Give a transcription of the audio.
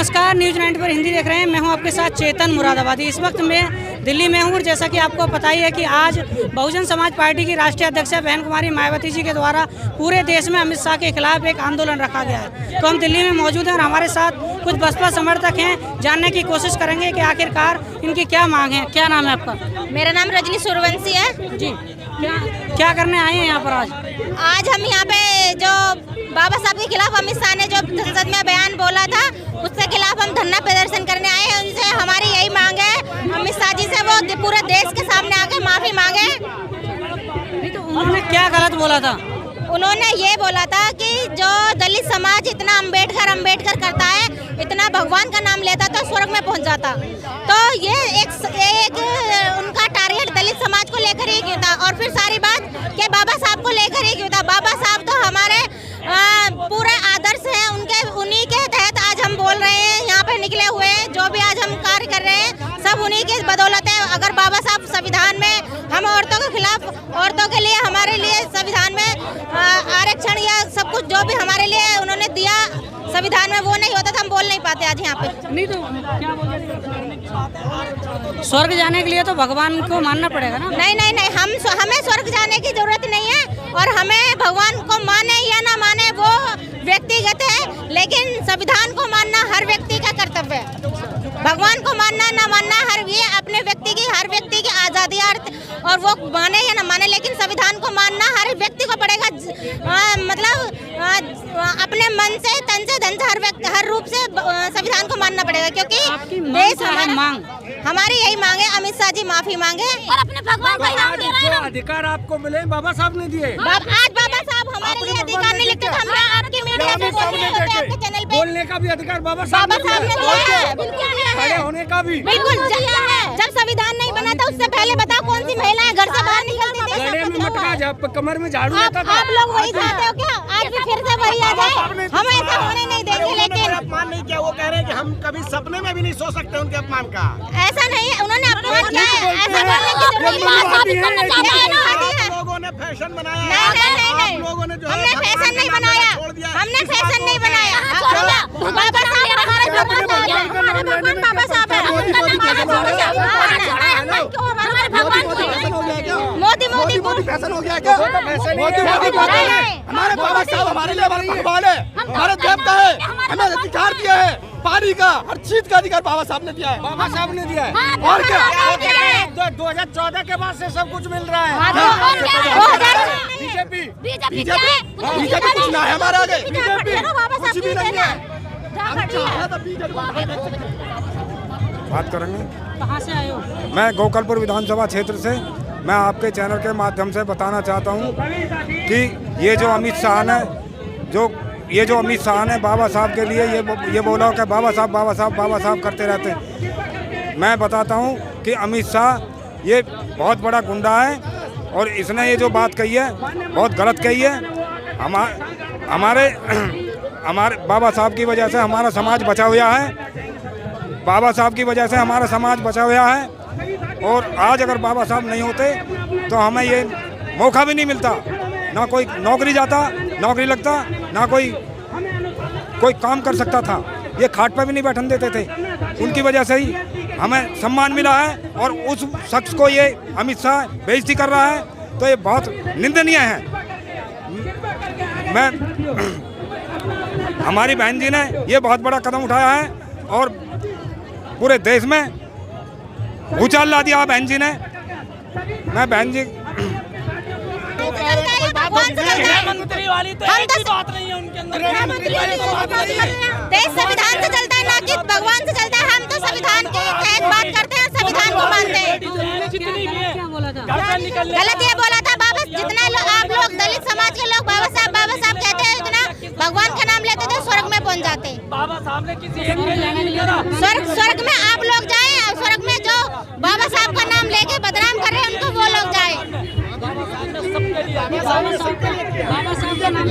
नमस्कार, न्यूज़ 90 पर हिंदी देख रहे हैं। मैं हूं आपके साथ चेतन मुरादाबादी। इस वक्त मैं दिल्ली में हूं और जैसा कि आपको पता ही है कि आज बहुजन समाज पार्टी की राष्ट्रीय अध्यक्ष बहन कुमारी मायावती जी के द्वारा पूरे देश में अमित शाह के खिलाफ एक आंदोलन रखा गया है। तो हम दिल्ली में मौजूद हैं और हमारे साथ कुछ बसपा समर्थक हैं। जानने की कोशिश करेंगे कि आखिरकार इनकी क्या मांग है। क्या नाम है आपका? मेरा नाम रजनी सूर्यवंशी है जी। क्या करने आए हैं यहाँ पर आज हम यहाँ पे जो बाबा साहब के खिलाफ अमित शाह ने जो संसद में बयान बोला था उसके खिलाफ हम धरना प्रदर्शन करने आए हैं। उनसे हमारी यही मांग है अमित शाह जी से वो पूरे देश के सामने आके माफी मांगे। तो उन्होंने क्या गलत बोला था? उन्होंने ये बोला था कि जो दलित समाज इतना अम्बेडकर करता है, इतना भगवान का नाम लेता तो स्वर्ग में पहुंच जाता। तो ये एक उनका टारगेट दलित समाज को लेकर ही क्यों था और फिर सारी बात कि बाबा साहब को लेकर ही क्यों था। बाबा साहब तो हमारे पूरे आदर्श हैं, उन्हीं के तहत आज हम बोल रहे हैं, यहाँ पे निकले हुए हैं। जो भी आज हम कार्य कर रहे हैं सब उन्हीं की बदौलत है। अगर बाबा साहब संविधान में हम औरतों के खिलाफ, औरतों के लिए हमारे लिए संविधान में आरक्षण या सब कुछ जो भी हमारे लिए उन्होंने दिया संविधान में, वो नहीं होता तो हम बोल नहीं पाते आज यहाँ पे। नहीं तो क्या स्वर्ग जाने के लिए तो भगवान को मानना पड़ेगा ना? नहीं, हमें स्वर्ग जाने की जरूरत नहीं है और हमें भगवान को माने या ना माने वो व्यक्तिगत है, लेकिन संविधान को मानना हर व्यक्ति का कर्तव्य है। भगवान को मानना ना मानना ये अपने हर व्यक्ति की आज़ादी और वो माने या ना माने, लेकिन संविधान को मानना हर व्यक्ति को पड़ेगा। अपने मन से, तन से, धन से, हर रूप से संविधान को मानना पड़ेगा, क्योंकि देश हमारी यही मांग है अमित शाह जी माफी मांगे और अपने भगवान का नाम ले रहे हैं। अधिकार आपको मिले बाबा साहब ने दिए। आज बाबा साहब हमारे लिए अधिकार नहीं लिखते, हम आपके मीडिया पे आपके चैनल पे बोलने का भी अधिकार बाबा साहब ने दिया है। बिल्कुल खड़े होने का भी बिल्कुल। जब संविधान नहीं बना था उससे पहले बताओ कौन सी महिलाएं घर से बाहर निकलती थी? गले में मटका, जब कमर में झाड़ू लेता था। आप लोग वही चाहते हो क्या? आज भी फिर से वही आ जाए? हम ऐसा होने नहीं देंगे। लेकिन अपमान नहीं किया, वो कह रहे हैं कि हम कभी सपने में भी नहीं सोच सकते उनके अपमान का। ऐसा नहीं है, उन्होंने अपमान किया है। ऐसा बोलने की जरूरत नहीं। लोगों ने फैशन बनाया। नहीं, लोगों ने जो हमने फैशन नहीं बनाया, हमने फैशन नहीं बनाया। बाबा साहब हमारे भगवान बाबा साहब है। मोदी फैशन हो गया क्या? हमारे बाबा साहब हमारे लिए भगवान है, हमारे देवता है, हमें अधिकार दिया है, पानी का हर चीज का अधिकार बाबा साहब ने दिया है। बाबा साहब ने दिया है। और क्या? 2014 के बाद से सब कुछ मिल रहा है। बीजेपी कुछ ना है हमारे आगे, कुछ भी नहीं है। बात करेंगे। कहाँ से आए हो? मैं गोकलपुर विधानसभा क्षेत्र से। मैं आपके चैनल के माध्यम से बताना चाहता हूँ कि ये जो अमित शाह ने बाबा साहब के लिए ये बोला कि बाबा साहब करते रहते हैं। मैं बताता हूँ कि अमित शाह ये बहुत बड़ा गुंडा है और इसने ये जो बात कही है बहुत गलत कही है। हमारे बाबा साहब की वजह से हमारा समाज बचा हुआ है। बाबा साहब की वजह से हमारा समाज बचा हुआ है और आज अगर बाबा साहब नहीं होते तो हमें ये मौका भी नहीं मिलता, ना कोई नौकरी जाता, नौकरी लगता, ना कोई काम कर सकता था। ये खाट पर भी नहीं बैठने देते थे। उनकी वजह से ही हमें सम्मान मिला है और उस शख्स को ये अमित शाह बेइज्जती कर रहा है, तो ये बहुत निंदनीय है। हमारी बहन जी ने ये बहुत बड़ा कदम उठाया है और पूरे देश में भूचाल ला दिया बहन जी ने। मैं बहन जी प्रधानमंत्री वाली तो एक ही बात नहीं है उनके अंदर। देश संविधान से चलता है, ना कि भगवान से चलता है। हम तो संविधान के तहत बात करते हैं, संविधान को मानते हैं। क्या बोला था? गलत ये बोला था बाबा, जितना आप लोग दलित समाज के लोग बाबा साहब कहते हैं, उतना भगवान का नाम लेते थे स्वर्ग में पहुंच जाते। बाबा साहब ने किसी एक के जाने नहीं दिया। स्वर्ग में आप लोग जाए, स्वर्ग में जो बाबा साहब का नाम लेके बदनाम कर रहे हैं उनको वो लोग जाए। बाबा साहब का नाम